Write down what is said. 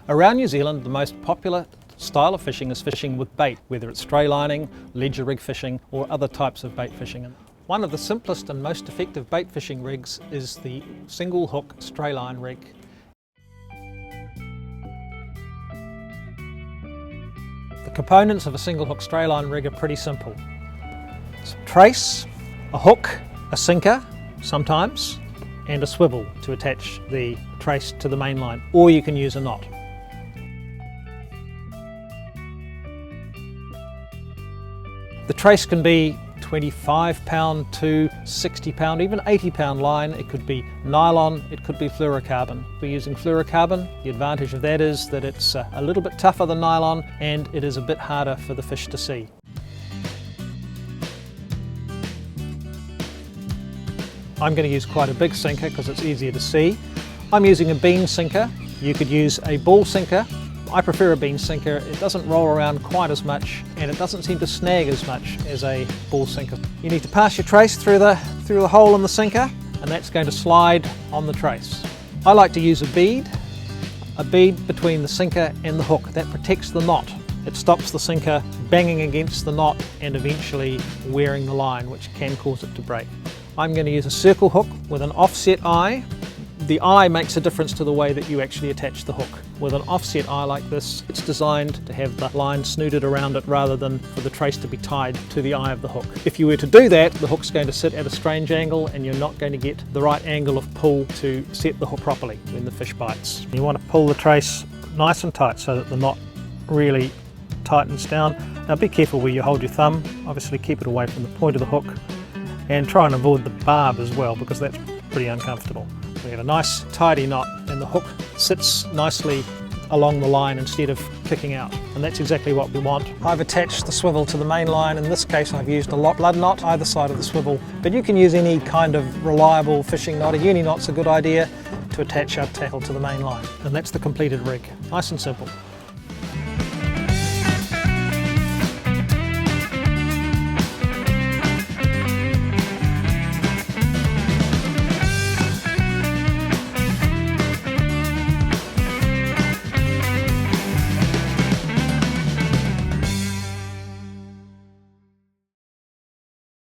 Around New Zealand, the most popular style of fishing is fishing with bait, whether it's stray lining, ledger rig fishing or other types of bait fishing. One of the simplest and most effective bait fishing rigs is the single hook stray line rig. The components of a single hook stray line rig are pretty simple. It's a trace, a hook, a sinker sometimes, and a swivel to attach the trace to the main line, or you can use a knot. The trace can be 25 pound to 60 pound, even 80 pound line. It could be nylon, it could be fluorocarbon. We're using fluorocarbon. The advantage of that is that it's a little bit tougher than nylon and it is a bit harder for the fish to see. I'm going to use quite a big sinker because it's easier to see. I'm using a bean sinker. You could use a ball sinker. I prefer a bean sinker. It doesn't roll around quite as much and it doesn't seem to snag as much as a ball sinker. You need to pass your trace through the hole in the sinker, and that's going to slide on the trace. I like to use a bead between the sinker and the hook. That protects the knot. It stops the sinker banging against the knot and eventually wearing the line, which can cause it to break. I'm going to use a circle hook with an offset eye. The eye makes a difference to the way that you actually attach the hook. With an offset eye like this, it's designed to have the line snooted around it rather than for the trace to be tied to the eye of the hook. If you were to do that, the hook's going to sit at a strange angle and you're not going to get the right angle of pull to set the hook properly when the fish bites. You want to pull the trace nice and tight so that the knot really tightens down. Now be careful where you hold your thumb. Obviously keep it away from the point of the hook and try and avoid the barb as well, because that's pretty uncomfortable. We have a nice tidy knot and the hook sits nicely along the line instead of kicking out, and that's exactly what we want. I've attached the swivel to the main line. In this case I've used a blood knot either side of the swivel, but you can use any kind of reliable fishing knot. A uni knot's a good idea to attach our tackle to the main line, and that's the completed rig. Nice and simple.